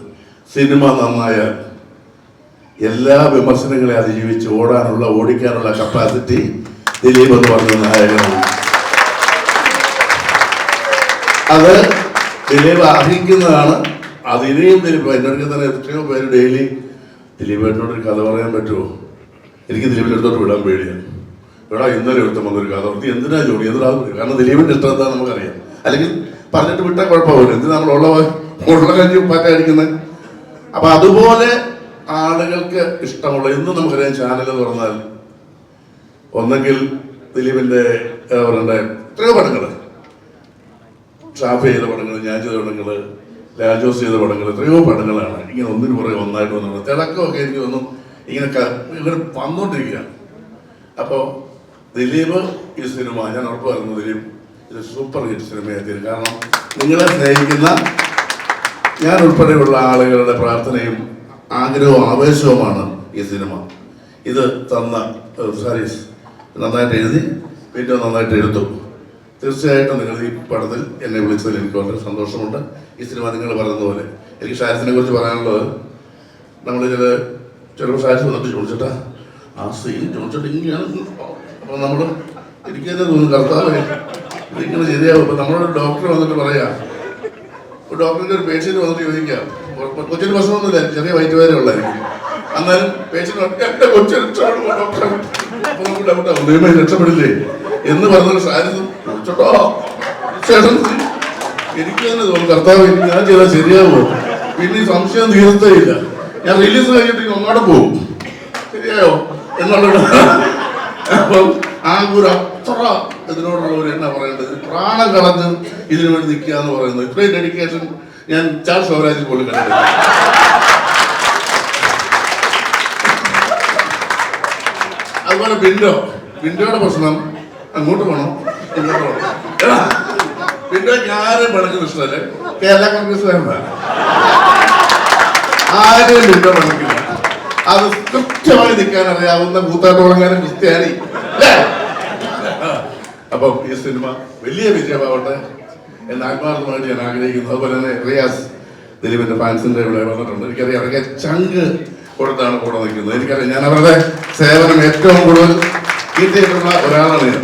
സിനിമ നന്നായാൽ എല്ലാ വിമർശനങ്ങളെ അതിജീവിച്ച് ഓടിക്കാനുള്ള കപ്പാസിറ്റി ദിലീപ് എന്ന് പറഞ്ഞ നായകനാണ്. അത് ദിലീപ് അർഹിക്കുന്നതാണ്. അത് ഇനിയും ദിലീപ് എന്നോട് തന്നെ എത്രയോ പേര് ഡെയിലി ദിലീപേട്ടനോടൊരു കഥ പറയാൻ പറ്റുമോ, എനിക്ക് ദിലീപിൻ്റെ അടുത്തോട്ട് വിടാൻ പേടിയാണ്. ഇവിടെ ഇന്നലെ ഒരുത്തം വന്നൊരു കഥ ഓർത്തി എന്തിനാ ജോലി കാരണം ദിലീപിൻ്റെ ഇഷ്ടം എന്താ നമുക്കറിയാം. അല്ലെങ്കിൽ പറഞ്ഞിട്ട് വിട്ടാൽ കുഴപ്പമില്ല, എന്തിനാ നമ്മൾ ഉള്ള കഞ്ഞി പാറ്റടിക്കുന്നത്. അപ്പൊ അതുപോലെ ആളുകൾക്ക് ഇഷ്ടമുള്ള ഇന്നും നമുക്കറിയാം ചാനൽ തുറന്നാൽ ഒന്നെങ്കിൽ ദിലീപിൻ്റെ എത്രയോ പടങ്ങൾ, ഷാഫി ചെയ്ത പടങ്ങൾ, ഞാൻ ചെയ്ത പടങ്ങൾ, ലാജോസ് ചെയ്ത പടങ്ങൾ, എത്രയോ പടങ്ങളാണ് ഇങ്ങനെ ഒന്നിനു പുറകെ ഒന്നായിട്ട് വന്നത്. തിളക്കമൊക്കെ എനിക്ക് തോന്നും ഇങ്ങനെ വന്നുകൊണ്ടിരിക്കുകയാണ്. അപ്പോൾ ദിലീപ് ഈ സിനിമ ഞാൻ ഉറപ്പ് പറയുന്നു, ദിലീപ് ഇത് സൂപ്പർ ഹിറ്റ് സിനിമയായി തീരും. കാരണം നിങ്ങളെ സ്നേഹിക്കുന്ന ഞാൻ ഉൾപ്പെടെയുള്ള ആളുകളുടെ പ്രാർത്ഥനയും ആഗ്രഹവും ആവേശവുമാണ് ഈ സിനിമ. ഇത് തന്ന സാരീസ് നന്നായിട്ട് എഴുതി, വീണ്ടും നന്നായിട്ട് എടുത്തു. തീർച്ചയായിട്ടും നിങ്ങൾ ഈ പടത്തിൽ എന്നെ വിളിച്ചതിൽ എനിക്ക് വളരെ സന്തോഷമുണ്ട്. ഈ സിനിമ നിങ്ങൾ പറയുന്നതുപോലെ എനിക്ക് ഷാരിസിനെ കുറിച്ച് പറയാനുള്ളത്, നമ്മൾ ചിലപ്പോൾ ഷാരിസ് വന്നിട്ട് ചോദിച്ചിട്ടാ ആ സീൻ ചോദിച്ചിട്ട് ഇങ്ങനെയാണ്. അപ്പോൾ നമ്മൾ എനിക്ക് തന്നെ തോന്നുന്നു കർത്താവ് ഇതിങ്ങനെ ശരിയാവും. ഇപ്പം നമ്മളൊരു ഡോക്ടർ വന്നിട്ട് പറയാം, ഒരു ഡോക്ടറിൻ്റെ ഒരു പേഷ്യൻറ്റ് വന്നിട്ട് ചോദിക്കാം, കൊച്ചിന് ഭക്ഷണമൊന്നുമില്ല, ചെറിയ വയറ്റുവേദന ഉള്ളായിരിക്കും. എന്നാലും പേഷ്യൻ്റ് എൻ്റെ കൊച്ചിന് ഡോക്ടർ അപ്പോൾ നമുക്ക് ഡൗട്ടാവും, ദൈവമായി രക്ഷപ്പെടില്ലേ എന്ന് പറഞ്ഞൊരു ഷാരിസും ചോട്ടോ ചേട്ടൻ എനിക്ക് തന്നെ തോന്നുന്നു കർത്താവ് എനിക്ക് ഞാൻ ചെയ്താൽ ശരിയാവുമോ, പിന്നെ ഈ സംശയം തീർത്തേ ഇല്ല. ഞാൻ റിലീസ് കഴിഞ്ഞിട്ട് ഒന്നോടെ പോകും, ശരിയായോ എന്നുള്ള. അപ്പം ആ ഒരു അത്ര ഇതിനോടുള്ളവർ എന്നാ പറയേണ്ടത്, പ്രാണം കളഞ്ഞ് ഇതിനു വേണ്ടി നിൽക്കുക എന്ന് പറയുന്നത്, ഇത്രയും ഡെഡിക്കേഷൻ ഞാൻ ചാൾസ് സ്വരാജിൽ പോലും കണ്ടിട്ടില്ല. അതുപോലെ വിൻഡോയുടെ പ്രശ്നം അങ്ങോട്ട് പോകണം ഇങ്ങോട്ട് പോകണം. വിൻഡോയ്ക്ക് ആരും പണക്കുന്ന ഇഷ്ടമല്ലേ, കേരള കോൺഗ്രസ് വേണ്ട, ആരെയും വിൻഡോ പണിക്കില്ല. അത് കൃത്യമായി നിൽക്കാൻ അറിയാവുന്ന കൂത്താട്ടോളങ്ങാനും ക്രിസ്ത്യാനി അല്ലേ. അപ്പം ഈ സിനിമ വലിയ വിജയമാവട്ടെ എന്ന് ആത്മാർത്ഥമായിട്ട് ഞാൻ ആഗ്രഹിക്കുന്നു. അതുപോലെ തന്നെ റിയാസ് ദിലീപിന്റെ ഫാൻസിന്റെ ഇവിടെ വന്നിട്ടുണ്ട്. എനിക്കറിയാം ഇറങ്ങിയ ചങ്ക് കൊടുത്താണ് കൂടെ നിൽക്കുന്നത്. എനിക്കറിയാം ഞാൻ അവരുടെ സേവനം ഏറ്റവും കൂടുതൽ കിട്ടിയിട്ടുള്ള ഒരാളാണ് ഞാൻ.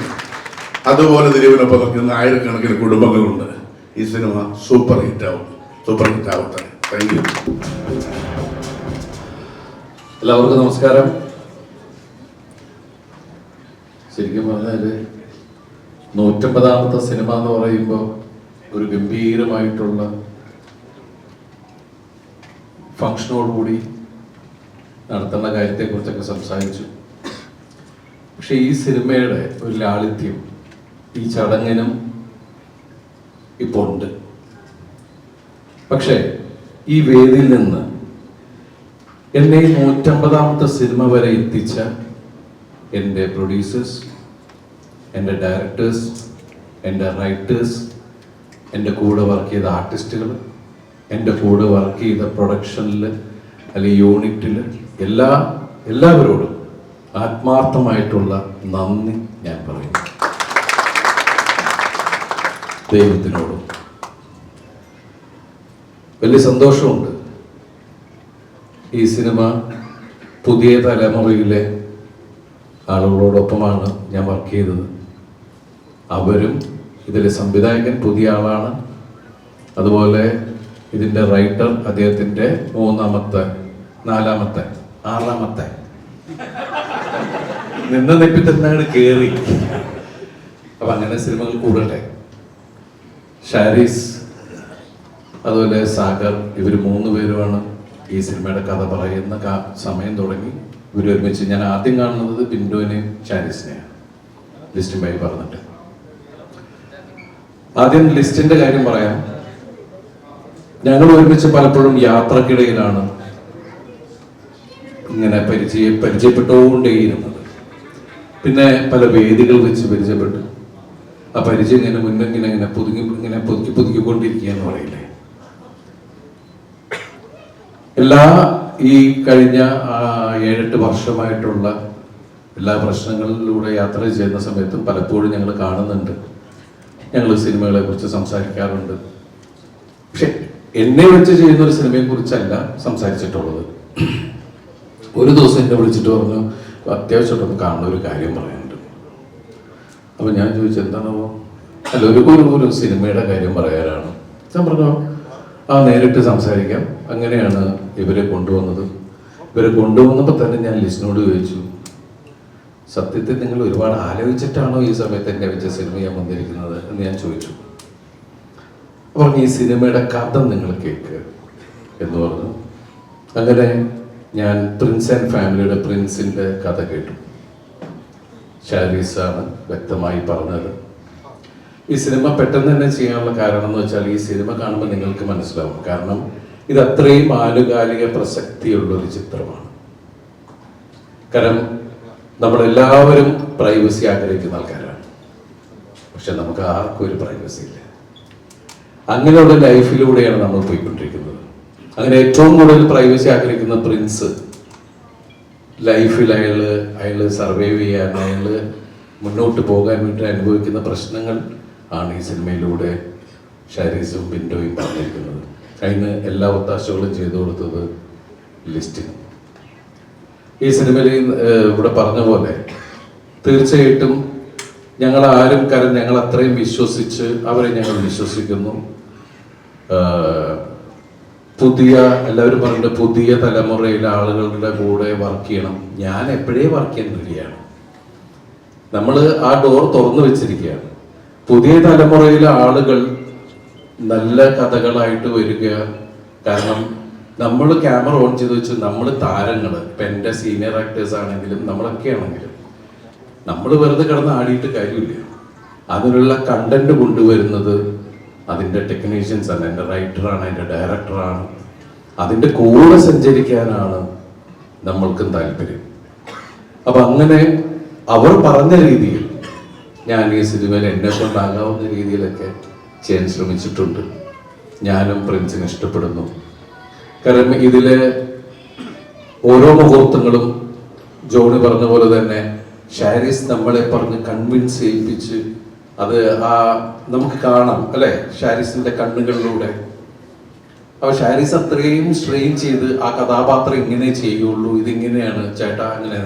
അതുപോലെ ദിലീപിനൊപ്പം നിൽക്കുന്ന ആയിരക്കണക്കിന് കുടുംബങ്ങളുണ്ട്. ഈ സിനിമ സൂപ്പർ ഹിറ്റ് ആവട്ടെ. Thank you. എല്ലാവർക്കും നമസ്കാരം. ശരിക്കും പറഞ്ഞാൽ 150ാമത്തെ സിനിമ എന്ന് പറയുമ്പോൾ ഒരു ഗംഭീരമായിട്ടുള്ള ഫംഗ്ഷനോടുകൂടി നടത്തേണ്ട കാര്യത്തെക്കുറിച്ചൊക്കെ സംസാരിച്ചു. പക്ഷെ ഈ സിനിമയുടെ ഒരു ലാളിത്യം ഈ ചടങ്ങിനും ഇപ്പോൾ ഉണ്ട്. പക്ഷേ ഈ വേദിയിൽ നിന്ന് എന്നെ 150ാമത്തെ സിനിമ വരെ എത്തിച്ച എൻ്റെ പ്രൊഡ്യൂസേഴ്സ്, എൻ്റെ ഡയറക്ടേഴ്സ്, എൻ്റെ റൈറ്റേഴ്സ്, എൻ്റെ കൂടെ വർക്ക് ചെയ്ത ആർട്ടിസ്റ്റുകൾ, എൻ്റെ കൂടെ വർക്ക് ചെയ്ത പ്രൊഡക്ഷനിൽ അല്ലെങ്കിൽ യൂണിറ്റിൽ എല്ലാവരോടും ആത്മാർത്ഥമായിട്ടുള്ള നന്ദി ഞാൻ പറയുന്നു. ദൈവത്തിനോടും വലിയ സന്തോഷമുണ്ട്. ഈ സിനിമ പുതിയ തലമുറയിലെ ആളുകളോടൊപ്പമാണ് ഞാൻ വർക്ക് ചെയ്തത്. അവരും ഇതിലെ സംവിധായകൻ പുതിയ ആളാണ്. അതുപോലെ ഇതിൻ്റെ റൈറ്റർ അദ്ദേഹത്തിൻ്റെ 3-ാമത്തെ 4-ാമത്തെ 6-ാമത്തെ നിപ്പി തന്നെ കയറി. അപ്പം അങ്ങനെ സിനിമകൾ കൂടട്ടെ. ഷാരിസ് അതുപോലെ സാഗർ, ഇവർ 3 പേരുമാണ് ഈ സിനിമയുടെ കഥ പറയുന്ന സമയം തുടങ്ങി ഇവർ ഒരുമിച്ച്. ഞാൻ ആദ്യം കാണുന്നത് ബിന്ദുവിനെയും ഷാരിസിനെയാണ്, ലിസ്റ്റുമായി പറഞ്ഞിട്ട്. ആദ്യം ലിസ്റ്റിന്റെ കാര്യം പറയാം. ഞങ്ങൾ ഒരുമിച്ച് പലപ്പോഴും യാത്രക്കിടയിലാണ് ഇങ്ങനെ പരിചയപ്പെട്ടുകൊണ്ടേയിരുന്നത്. പിന്നെ പല വേദികൾ വെച്ച് പരിചയപ്പെട്ടു. ആ പരിചയം ഇങ്ങനെ ഇങ്ങനെ പുതുക്കിക്കൊണ്ടിരിക്കുകയെന്ന് പറയില്ലേ. എല്ലാ ഈ കഴിഞ്ഞ 7-8 വർഷമായിട്ടുള്ള എല്ലാ പ്രശ്നങ്ങളിലൂടെ യാത്ര ചെയ്യുന്ന സമയത്തും പലപ്പോഴും ഞങ്ങൾ കാണുന്നുണ്ട്, ഞങ്ങൾ സിനിമകളെ കുറിച്ച് സംസാരിക്കാറുണ്ട്. പക്ഷെ എന്നെ വെച്ച് ചെയ്യുന്ന ഒരു സിനിമയെ കുറിച്ചല്ല സംസാരിച്ചിട്ടുള്ളത്. ഒരു ദിവസം എന്നെ വിളിച്ചിട്ട് പറഞ്ഞു, അത്യാവശ്യമായിട്ടൊന്ന് കാണുന്ന ഒരു കാര്യം പറയാനുണ്ട്. അപ്പൊ ഞാൻ ചോദിച്ചു, എന്താണോ? അല്ല, ഒരു സിനിമയുടെ കാര്യം പറയാനാണ്. ഞാൻ പറഞ്ഞോ, നേരിട്ട് സംസാരിക്കാം. അങ്ങനെയാണ് ഇവരെ കൊണ്ടുവന്നത്. ഇവരെ കൊണ്ടുവന്നപ്പോൾ തന്നെ ഞാൻ ലിസ്റ്റിനോട് ചോദിച്ചു, സത്യത്തിൽ നിങ്ങൾ ഒരുപാട് ആലോചിച്ചിട്ടാണോ ഈ സമയത്ത് എന്നെ വെച്ച സിനിമ ഞാൻ വന്നിരിക്കുന്നത് എന്ന് ഞാൻ ചോദിച്ചു. അപ്പോൾ ഈ സിനിമയുടെ കഥ നിങ്ങൾ കേൾക്കുക എന്ന് പറഞ്ഞു. അങ്ങനെ ഞാൻ പ്രിൻസ് ആൻഡ് ഫാമിലിയുടെ പ്രിൻസിന്റെ കഥ കേട്ടു. ഷാരീസാണ് വ്യക്തമായി പറഞ്ഞത്. ഈ സിനിമ പെട്ടെന്ന് തന്നെ ചെയ്യാനുള്ള കാരണം എന്ന് വെച്ചാൽ, ഈ സിനിമ കാണുമ്പോൾ നിങ്ങൾക്ക് മനസ്സിലാവും. കാരണം ഇത് അത്രയും ആനുകാലിക പ്രസക്തിയുള്ള ഒരു ചിത്രമാണ്. കാരണം നമ്മളെല്ലാവരും പ്രൈവസി ആഗ്രഹിക്കുന്ന ആൾക്കാരാണ്. പക്ഷെ നമുക്ക് ആർക്കും ഒരു പ്രൈവസി ഇല്ല. അങ്ങനെയുള്ള ലൈഫിലൂടെയാണ് നമ്മൾ പോയിക്കൊണ്ടിരിക്കുന്നത്. അങ്ങനെ ഏറ്റവും കൂടുതൽ പ്രൈവസി ആഗ്രഹിക്കുന്ന പ്രിൻസ് ലൈഫിൽ അയാള് സർവൈവ് ചെയ്യാൻ, അയാള് മുന്നോട്ട് പോകാൻ വേണ്ടി അനുഭവിക്കുന്ന പ്രശ്നങ്ങൾ ആണ് ഈ സിനിമയിലൂടെ ഷാരീസും ബിൻഡോയും പറഞ്ഞിരിക്കുന്നത്. അതിന് എല്ലാ ഒത്താശകളും ചെയ്തു കൊടുത്തത് ലിസ്റ്റിന്. ഈ സിനിമയിൽ ഇവിടെ പറഞ്ഞ പോലെ തീർച്ചയായിട്ടും ഞങ്ങൾ ആരും ഞങ്ങൾ അത്രയും വിശ്വസിച്ച് അവരെ ഞങ്ങൾ വിശ്വസിക്കുന്നു. എല്ലാവരും പറഞ്ഞിട്ട് പുതിയ തലമുറയിലെ ആളുകളുടെ കൂടെ വർക്ക് ചെയ്യണം. ഞാൻ എപ്പോഴേ വർക്ക് ചെയ്യാൻ റെഡിയാണ്. നമ്മൾ ആ ഡോർ തുറന്നു വെച്ചിരിക്കുകയാണ്. പുതിയ തലമുറയിലെ ആളുകൾ നല്ല കഥകളായിട്ട് വരിക. കാരണം നമ്മൾ ക്യാമറ ഓൺ ചെയ്ത് വെച്ച് നമ്മൾ താരങ്ങൾ, ഇപ്പം എൻ്റെ സീനിയർ ആക്ടേഴ്സ് ആണെങ്കിലും നമ്മളൊക്കെ ആണെങ്കിലും നമ്മൾ വെറുതെ കിടന്ന് ആടിയിട്ട് കാര്യമില്ല. അതിനുള്ള കണ്ടന്റ് കൊണ്ടുവരുന്നത് അതിൻ്റെ ടെക്നീഷ്യൻസ് ആണ്, എൻ്റെ റൈറ്ററാണ്, എൻ്റെ ഡയറക്ടറാണ്. അതിൻ്റെ കൂടെ സഞ്ചരിക്കാനാണ് നമ്മൾക്കും താല്പര്യം. അപ്പം അങ്ങനെ അവർ പറഞ്ഞ രീതിയിൽ ഞാൻ ഈ സിനിമയിൽ എന്നെ കൊണ്ടാകാവുന്ന രീതിയിലൊക്കെ ചെയ്യാൻ ശ്രമിച്ചിട്ടുണ്ട്. ഞാനും പ്രിൻസിനെ ഇഷ്ടപ്പെടുന്നു. കാരണം ഇതിലെ ഓരോ മുഹൂർത്തങ്ങളും ജോണി പറഞ്ഞ പോലെ തന്നെ ഷാരീസ് നമ്മളെ പറഞ്ഞ് കൺവിൻസ് ചെയ്യിപ്പിച്ച് അത് നമുക്ക് കാണാം അല്ലെ, ഷാരീസിന്റെ കണ്ണുകളിലൂടെ. അപ്പൊ ഷാരീസ് അത്രയും സ്ട്രെയിൻ ചെയ്ത് ആ കഥാപാത്രം ഇങ്ങനെ ചെയ്യുള്ളൂ, ഇതിങ്ങനെയാണ് ചേട്ടാ അങ്ങനെ.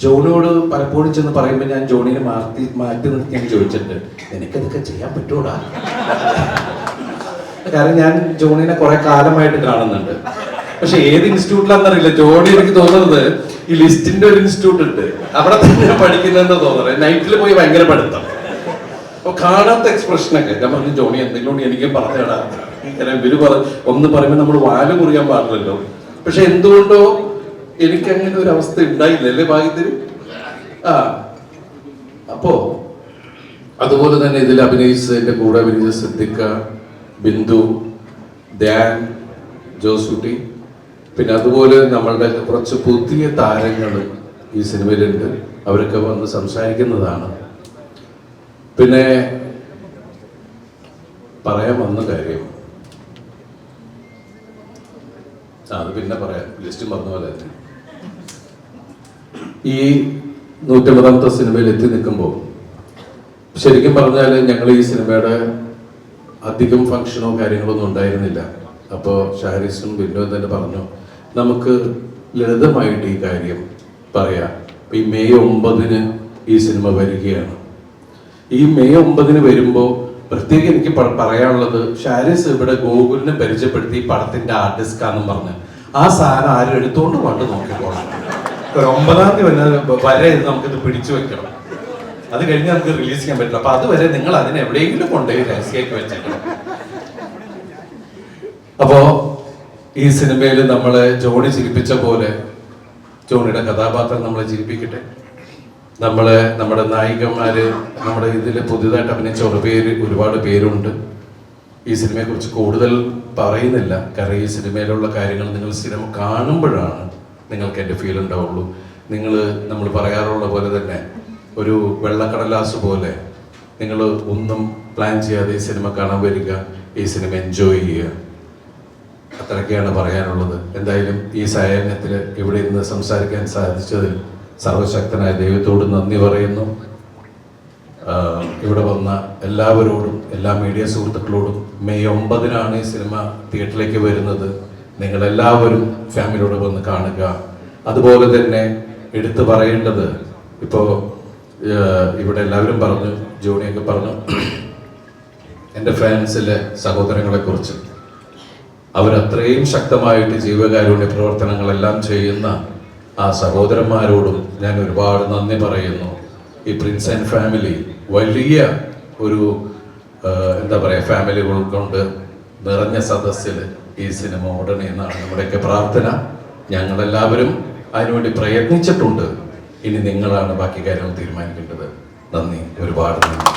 ജോണിയോട് പലപ്പോഴും ചെന്ന് പറയുമ്പോൾ ഞാൻ ജോണിനെ മാറ്റി നിർത്തി ഞാൻ ചോദിച്ചിട്ടുണ്ട്, എനിക്കതൊക്കെ ചെയ്യാൻ പറ്റൂടാ? കാരണം ഞാൻ ജോണിനെ കുറെ കാലമായിട്ട് കാണുന്നുണ്ട്. പക്ഷെ ഏത് ഇൻസ്റ്റിറ്റ്യൂട്ടിലാണെന്നറിയില്ല, ജോണി എനിക്ക് തോന്നുന്നത് ഈ ലിസ്റ്റിന്റെ ഒരു ഇൻസ്റ്റിറ്റ്യൂട്ട് ഉണ്ട്, അവിടെ തന്നെ പഠിക്കുന്നതെന്ന് തോന്നുന്നത്. നൈറ്റിൽ പോയി ഭയങ്കര പഠിത്തം. അപ്പൊ കാണാത്ത എക്സ്പ്രഷനൊക്കെ ഞാൻ പറഞ്ഞു, ജോണി എന്തെങ്കിലും എനിക്ക് പറഞ്ഞേടാ. കാരണം ഇവര് ഒന്ന് പറയുമ്പോൾ നമ്മൾ വാല് മുറിയാൻ പാടില്ലല്ലോ. പക്ഷെ എന്തുകൊണ്ടോ എനിക്ക് അങ്ങനെ ഒരു അവസ്ഥ ഉണ്ടായില്ല അല്ലേ ഭാഗ്യത്തിന്. അപ്പോ അതുപോലെ തന്നെ ഇതിൽ എന്റെ കൂടെ അഭിനയിച്ച സിദ്ദിഖ, ബിന്ദു, ധ്യാൻ, ജോസൂട്ടി, പിന്നെ അതുപോലെ നമ്മളുടെ കുറച്ച് പുതിയ താരങ്ങൾ ഈ സിനിമയിലുണ്ട്. അവരൊക്കെ വന്ന് സംസാരിക്കുന്നതാണ്. പിന്നെ പറയാൻ വന്ന കാര്യം അത് പിന്നെ പറയാം, ലിസ്റ്റ് പറഞ്ഞ പോലെ തന്നെ. ഈ 150ാമത്തെ സിനിമയിൽ എത്തി നിൽക്കുമ്പോൾ ശരിക്കും പറഞ്ഞാൽ ഞങ്ങൾ ഈ സിനിമയുടെ അധികം ഫംഗ്ഷനോ കാര്യങ്ങളൊന്നും ഉണ്ടായിരുന്നില്ല. അപ്പോൾ ഷാരീസും ബിൻഡോയും തന്നെ പറഞ്ഞു, നമുക്ക് ലളിതമായിട്ട് ഈ കാര്യം പറയാം. ഈ മെയ് 9 ഈ സിനിമ വരികയാണ്. ഈ മെയ് 9 വരുമ്പോൾ പ്രത്യേകം എനിക്ക് പറയാനുള്ളത്, ഷാരിസ് ഇവിടെ ഗൂഗിളിനെ പരിചയപ്പെടുത്തി പടത്തിന്റെ ആർട്ടിസ്റ്റാന്നും പറഞ്ഞ് ആ സാധനം ആരും എടുത്തുകൊണ്ട് കൊണ്ട് നോക്കിക്കോളാം. ഒരു 9-ാം തീയതി വരെ നമുക്കിത് പിടിച്ചു വെക്കണം. അത് കഴിഞ്ഞ് നമുക്ക് റിലീസ് ചെയ്യാൻ പറ്റില്ല. അപ്പൊ അതുവരെ നിങ്ങൾ അതിനെ എവിടെയെങ്കിലും കൊണ്ടുപോയി രഹസ്യമാക്കി വെച്ചേക്കണം. അപ്പോ ഈ സിനിമയിൽ നമ്മളെ ജോണി ചിരിപ്പിച്ച പോലെ ജോണിയുടെ കഥാപാത്രം നമ്മളെ ചിരിപ്പിക്കട്ടെ. നമ്മുടെ നായികന്മാര് നമ്മുടെ ഇതിൽ പുതിയതായിട്ട് അഭിനയിച്ച ഒരുപാട് പേരുണ്ട്. ഈ സിനിമയെ കുറിച്ച് കൂടുതൽ പറയുന്നില്ല, കാരണം ഈ സിനിമയിലുള്ള കാര്യങ്ങൾ നിങ്ങൾ സിനിമ കാണുമ്പോഴാണ് നിങ്ങൾക്ക് എൻ്റെ ഫീൽ ഉണ്ടാവുള്ളൂ. നമ്മൾ പറയാറുള്ള പോലെ തന്നെ ഒരു വെള്ളക്കടലാസ് പോലെ നിങ്ങൾ ഒന്നും പ്ലാൻ ചെയ്യാതെ ഈ സിനിമ കാണാൻ വരിക, ഈ സിനിമ എൻജോയ് ചെയ്യുക. അത്രയൊക്കെയാണ് പറയാനുള്ളത്. എന്തായാലും ഈ സായാഹ്നത്തിൽ ഇവിടെ ഇരുന്ന് സംസാരിക്കാൻ സാധിച്ചതിൽ സർവശക്തനായ ദൈവത്തോട് നന്ദി പറയുന്നു. ഇവിടെ വന്ന എല്ലാവരോടും, എല്ലാ മീഡിയ സുഹൃത്തുക്കളോടും, മെയ് 9-നാണ് ഈ സിനിമ തിയേറ്ററിലേക്ക് വരുന്നത്. നിങ്ങളെല്ലാവരും ഫാമിലിയോട് വന്ന് കാണുക. അതുപോലെ തന്നെ എടുത്തു പറയേണ്ടത്, ഇപ്പോൾ ഇവിടെ എല്ലാവരും പറഞ്ഞു, ജോണിയൊക്കെ പറഞ്ഞു എൻ്റെ ഫാൻസിലെ സഹോദരങ്ങളെ കുറിച്ച്. അവരത്രയും ശക്തമായിട്ട് ജീവകാരുണ്യ പ്രവർത്തനങ്ങളെല്ലാം ചെയ്യുന്ന ആ സഹോദരന്മാരോടും ഞാൻ ഒരുപാട് നന്ദി പറയുന്നു. ഈ പ്രിൻസ് ആൻഡ് ഫാമിലി വലിയ ഒരു എന്താ പറയുക, ഫാമിലികൾ കൊണ്ട് നിറഞ്ഞ സദസ്സിൽ ഈ സിനിമ ഉടനെ എന്നാണ് നമ്മുടെയൊക്കെ പ്രാർത്ഥന. ഞങ്ങളെല്ലാവരും അതിനുവേണ്ടി പ്രയത്നിച്ചിട്ടുണ്ട്. ഇനി നിങ്ങളാണ് ബാക്കി കാര്യങ്ങൾ തീരുമാനിക്കേണ്ടത്. നന്ദി, ഒരുപാട് നന്ദി.